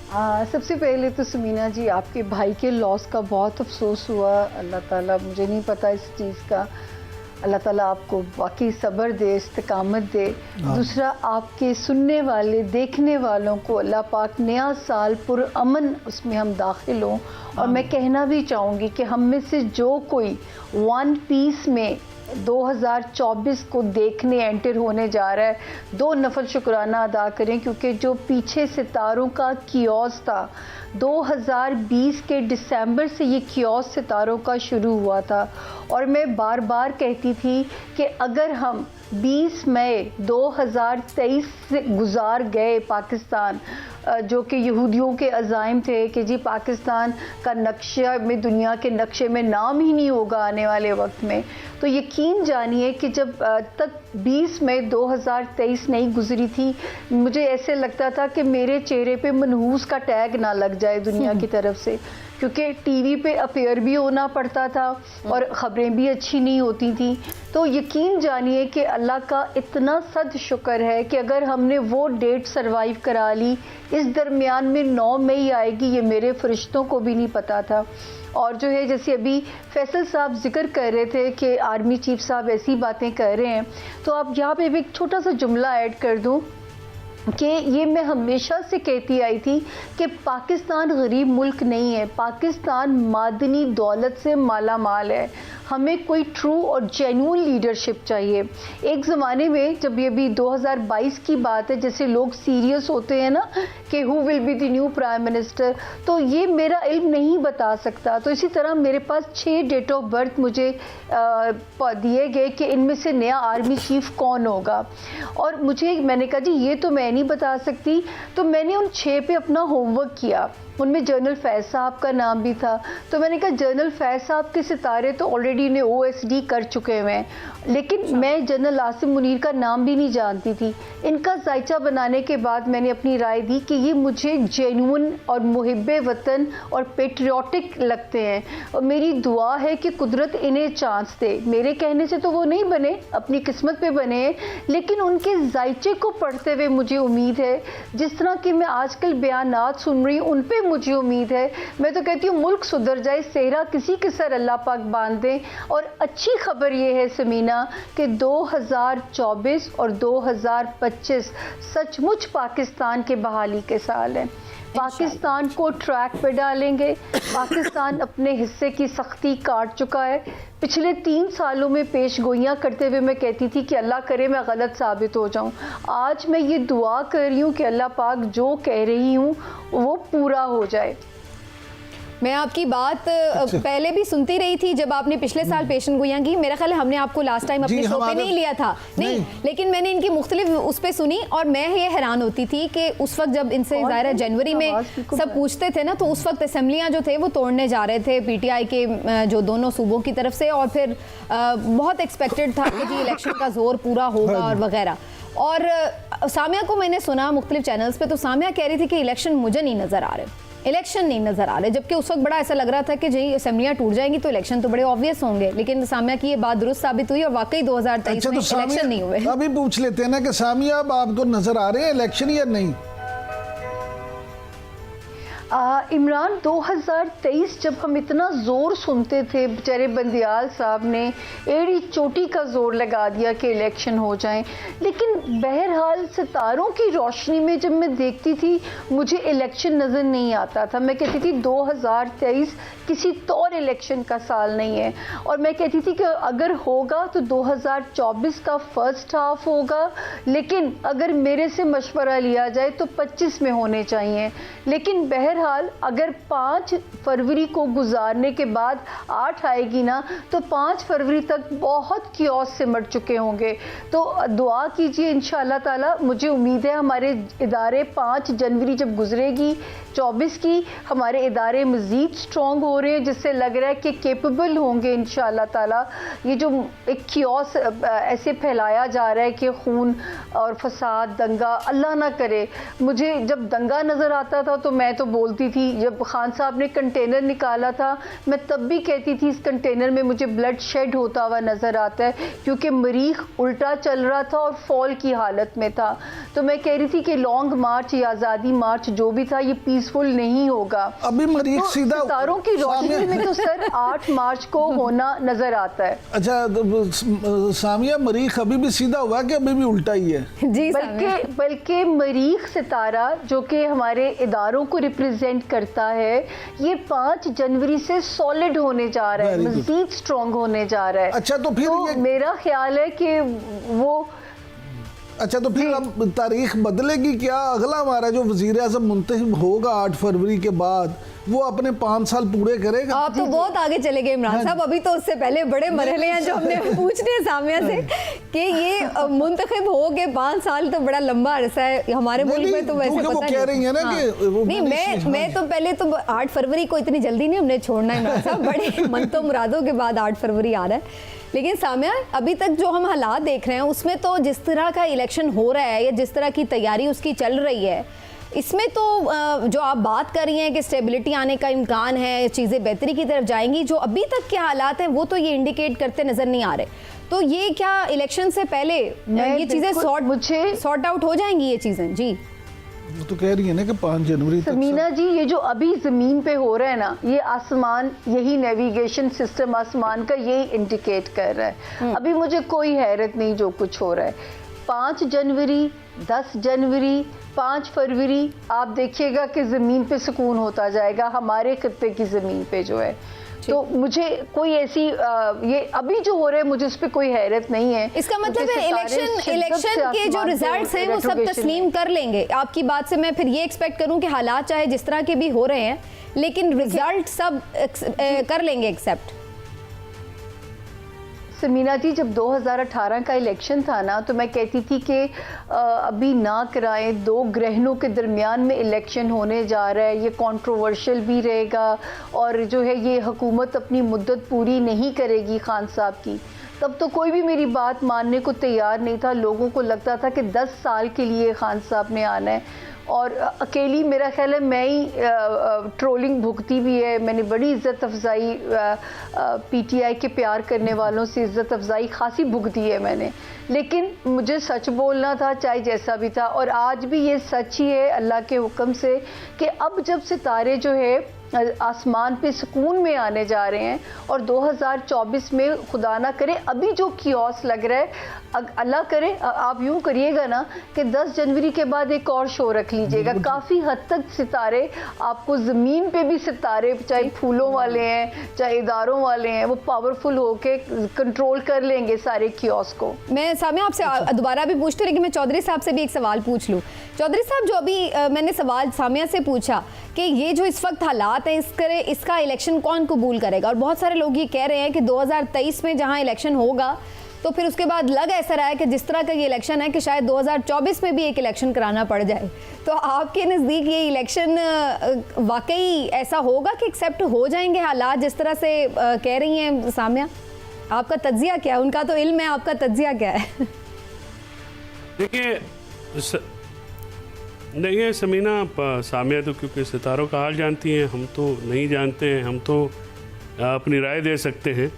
सबसे पहले तो समीना जी आपके भाई के लॉस का बहुत अफसोस हुआ। अल्लाह ताला, मुझे नहीं पता इस चीज़ का, अल्लाह ताला आपको वाकई सब्र दे, इस्तिकामत दे। दूसरा, आपके सुनने वाले देखने वालों को अल्लाह पाक नया साल पुरअमन उसमें हम दाखिल हों। और मैं कहना भी चाहूँगी कि हम में से जो कोई वन पीस में 2024 को देखने एंटर होने जा रहा है, 2 नफल शुक्राना अदा करें, क्योंकि जो पीछे सितारों का कियोस था 2020 के दिसंबर से ये कियोस सितारों का शुरू हुआ था। और मैं बार बार कहती थी कि अगर हम 20 मई 2023 से गुजार गए पाकिस्तान, जो कि यहूदियों के अज़ाइम थे कि जी पाकिस्तान का नक्शा में, दुनिया के नक्शे में नाम ही नहीं होगा आने वाले वक्त में, तो यकीन जानिए कि जब तक 20 मई 2023 नहीं गुजरी थी, मुझे ऐसे लगता था कि मेरे चेहरे पे मनहूस का टैग ना लग जाए दुनिया की तरफ से, क्योंकि टीवी पे अफेयर भी होना पड़ता था और ख़बरें भी अच्छी नहीं होती थी। तो यकीन जानिए कि अल्लाह का इतना सद शुक्र है कि अगर हमने वो डेट सरवाइव करा ली, इस दरमियान में 9 मई आएगी, ये मेरे फरिश्तों को भी नहीं पता था। और जो है, जैसे अभी फैसल साहब जिक्र कर रहे थे कि आर्मी चीफ साहब ऐसी बातें कर रहे हैं, तो आप यहाँ पे भी एक छोटा सा जुमला ऐड कर दूँ कि ये मैं हमेशा से कहती आई थी कि पाकिस्तान गरीब मुल्क नहीं है, पाकिस्तान मादनी दौलत से माला माल है। हमें कोई ट्रू और जेन्युइन लीडरशिप चाहिए। एक ज़माने में, जब ये भी 2022 की बात है, जैसे लोग सीरियस होते हैं ना कि who will be the new prime minister, तो ये मेरा इल्म नहीं बता सकता। तो इसी तरह मेरे पास 6 डेट ऑफ बर्थ मुझे दिए गए कि इनमें से नया आर्मी चीफ कौन होगा, और मैंने कहा जी ये तो मैं नहीं बता सकती। तो मैंने उन 6 पे अपना होमवर्क किया। उनमें जनरल फैज़ साहब का नाम भी था, तो मैंने कहा जनरल फैज़ साहब के सितारे तो ऑलरेडी इन्हें OSD कर चुके हुए हैं, लेकिन मैं जनरल आसिम मुनीर का नाम भी नहीं जानती थी। इनका जायचा बनाने के बाद मैंने अपनी राय दी कि ये मुझे जेन्युइन और मुहिब्बे वतन और पेट्रियाटिक लगते हैं, और मेरी दुआ है कि कुदरत इन्हें चांस दे। मेरे कहने से तो वो नहीं बने, अपनी किस्मत पे बने हैं, लेकिन उनके जायचे को पढ़ते हुए मुझे उम्मीद है, जिस तरह कि मैं आजकल बयानात सुन रही हूँ उन पे मुझे उम्मीद है। मैं तो कहती हूँ मुल्क सुधर जाए, सेहरा किसी के सर अल्लाह पाक बांध दें। और अच्छी खबर ये है समीना कि 2024 और 2025 सचमुच पाकिस्तान के बहाली के साल हैं। पाकिस्तान को ट्रैक पे डालेंगे। पाकिस्तान अपने हिस्से की सख्ती काट चुका है। पिछले 3 सालों में पेश गोइयाँ करते हुए मैं कहती थी कि अल्लाह करे मैं गलत साबित हो जाऊँ। आज मैं ये दुआ कर रही हूँ कि अल्लाह पाक जो कह रही हूँ वो पूरा हो जाए। मैं आपकी बात पहले भी सुनती रही थी जब आपने पिछले साल पेशन गोइयाँ की। मेरा ख्याल है हमने आपको लास्ट टाइम अपने शो पे नहीं लिया था, नहीं, लेकिन मैंने इनकी मुख्तलिफ उस पर सुनी, और मैं ये हैरान होती थी कि उस वक्त जब इनसे ज़ाहिर जनवरी में सब पूछते थे ना, तो उस वक्त असम्बलियाँ जो थे वो तोड़ने जा रहे थे PTI के जो दोनों सूबों की तरफ से, और फिर बहुत एक्सपेक्टेड था कि जी इलेक्शन का जोर पूरा होगा और वगैरह। और सामिया को मैंने सुना मुख्तलिफ चैनल्स पे, तो सामिया कह रही थी कि इलेक्शन मुझे नहीं नज़र आ रहे, इलेक्शन नहीं नज़र आ रहे, जबकि उस वक्त बड़ा ऐसा लग रहा था कि जी असेंबलियाँ टूट जाएंगी तो इलेक्शन तो बड़े ऑब्वियस होंगे। लेकिन सामिया की ये बात दुरुस्त साबित हुई और वाकई 2023 में इलेक्शन नहीं हुए। अभी पूछ लेते हैं ना कि सामिया अब आपको नजर आ रहे हैं इलेक्शन या नहीं? इमरान, 2023 जब हम इतना ज़ोर सुनते थे, बेचारे बंदियाल साहब ने एड़ी चोटी का ज़ोर लगा दिया कि इलेक्शन हो जाएं, लेकिन बहरहाल सितारों की रोशनी में जब मैं देखती थी मुझे इलेक्शन नज़र नहीं आता था। मैं कहती थी 2023 किसी तौर इलेक्शन का साल नहीं है, और मैं कहती थी कि अगर होगा तो 2024 का फर्स्ट हाफ होगा, लेकिन अगर मेरे से मशवरा लिया जाए तो 25 में होने चाहिए। लेकिन बहरहाल अगर 5 फरवरी को गुजारने के बाद 8 आएगी ना, तो 5 फरवरी तक बहुत कियोस सिमट चुके होंगे। तो दुआ कीजिए इंशाअल्लाह ताला। मुझे उम्मीद है हमारे इदारे 5 जनवरी जब गुजरेगी 24 की, हमारे इदारे मज़ीद स्ट्रॉन्ग हो रहे हैं, जिससे लग रहा है कि केपेबल होंगे इंशाअल्लाह ताला। ये जो एक कियोस ऐसे फैलाया जा रहा है कि खून और फसाद, दंगा, अल्लाह ना करे। मुझे जब दंगा नज़र आता था तो मैं तो बोल बोलती थी, जब खान साहब ने कंटेनर निकाला था मैं तब भी कहती थी इस कंटेनर में मुझे ब्लड शेड होता हुआ नज़र आता है, क्योंकि मरीख उल्टा चल रहा था और फॉल की हालत में था। तो मैं कह रही थी कि लॉन्ग मार्च या आज़ादी मार्च जो भी था ये पीसफुल नहीं होगा। अभी मरीख तो सीधा सितारों की रोशनी में तो सर 8 मार्च को होना नजर आता है। अच्छा तो सामिया, मरीख अभी भी सीधा हुआ कि अभी भी उल्टा ही है? जी, बल्कि मरीख सितारा जो कि हमारे इदारों को रिप्रेजेंट करता है, ये 5 जनवरी से सॉलिड होने जा रहा है, मजीद स्ट्रॉन्ग होने जा रहा है। अच्छा तो फिर तो मेरा ख्याल है कि वो अच्छा तो फिर अब तारीख बदलेगी क्या? अगला हमारा जो वजीर आज़म मुंतखब होगा 8 फरवरी के बाद, वो अपने 5 साल पूरे करेगा? आप तो बहुत आगे चले गए इमरान साहब। अभी तो उससे पहले बड़े मरहले हैं जो हमने पूछने हैं सामिया से कि ये मुंतखब हो के 5 साल तो बड़ा लंबा अरसा है हमारे मुल्क में। तो वैसे पता कह रही है ना कि नहीं, मैं तो पहले तो 8 फरवरी को इतनी जल्दी नहीं हमने छोड़ना इमरान साहब, बड़े मनतो मुरादों के बाद 8 फरवरी आ रहा है। लेकिन सामिया, अभी तक जो हम हालात देख रहे हैं उसमें तो जिस तरह का इलेक्शन हो रहा है या जिस तरह की तैयारी उसकी चल रही है, इसमें तो जो आप बात कर रही हैं कि स्टेबिलिटी आने का इम्कान है, चीज़ें बेहतरी की तरफ जाएंगी, जो अभी तक के हालात हैं वो तो ये इंडिकेट करते नज़र नहीं आ रहे। तो ये क्या इलेक्शन से पहले ये चीज़ें सॉर्ट आउट हो जाएंगी ये चीज़ें? जी, वो तो कह रही है ना कि 5 जनवरी तक। समीना जी, ये जो अभी ज़मीन पे हो रहा है ना, ये आसमान, यही नेविगेशन सिस्टम आसमान का यही इंडिकेट कर रहा है। अभी मुझे कोई हैरत नहीं जो कुछ हो रहा है। 5 जनवरी, 10 जनवरी, 5 फरवरी आप देखिएगा कि ज़मीन पे सुकून होता जाएगा, हमारे खत्ते की ज़मीन पे जो है। तो मुझे कोई ऐसी ये अभी जो हो रहा है मुझे उस पर कोई हैरत नहीं है। इसका मतलब है इलेक्शन के जो रिजल्ट्स हैं वो सब तस्लीम कर लेंगे। आपकी बात से मैं फिर ये एक्सपेक्ट करूं कि हालात चाहे जिस तरह के भी हो रहे हैं लेकिन रिजल्ट सब कर लेंगे एक्सेप्ट। समीना जी, जब 2018 का इलेक्शन था ना, तो मैं कहती थी कि अभी ना कराएं, 2 ग्रहणों के दरमियान में इलेक्शन होने जा रहा है, ये कंट्रोवर्शियल भी रहेगा और जो है ये हुकूमत अपनी मुद्दत पूरी नहीं करेगी खान साहब की। तब तो कोई भी मेरी बात मानने को तैयार नहीं था। लोगों को लगता था कि 10 साल के लिए खान साहब ने आना है और अकेली, मेरा ख्याल है मैं ही ट्रोलिंग भुगती भी है। मैंने बड़ी इज़्ज़त अफजाई पीटीआई के प्यार करने वालों से इज़्ज़त अफजाई खासी भुगती है मैंने, लेकिन मुझे सच बोलना था चाहे जैसा भी था। और आज भी ये सच ही है अल्लाह के हुक्म से कि अब जब सितारे जो है आसमान पे सुकून में आने जा रहे हैं और 2024 में खुदा ना करे अभी जो कियोस लग रहा है, अल्लाह करे आप यूं करिएगा ना कि 10 जनवरी के बाद एक और शो रख लीजिएगा। काफ़ी हद तक सितारे आपको ज़मीन पे भी सितारे, चाहे फूलों वाले हैं चाहे इदारों वाले हैं, वो पावरफुल होके कंट्रोल कर लेंगे सारे कियोस को। मैं सामिया आपसे दोबारा भी पूछती, लेकिन मैं चौधरी साहब से भी एक सवाल पूछ लूँ। चौधरी साहब, जो अभी मैंने सवाल सामिया से पूछा कि ये जो इस वक्त हालात हैं इसका इलेक्शन कौन कबूल करेगा, और बहुत सारे लोग ये कह रहे हैं कि 2023 में जहां इलेक्शन होगा तो फिर उसके बाद लग ऐसा रहा है कि जिस तरह का ये इलेक्शन है कि शायद 2024 में भी एक इलेक्शन कराना पड़ जाए। तो आपके नज़दीक ये इलेक्शन वाकई ऐसा होगा कि एक्सेप्ट हो जाएंगे हालात जिस तरह से कह रही हैं सामिया? आपका तज्जिया क्या है? उनका तो इल्म है, आपका तज्जिया क्या है? देखिए नहीं है समीना, सामिया तो क्योंकि सितारों का हाल जानती हैं, हम तो नहीं जानते हैं, हम तो अपनी राय दे सकते हैं।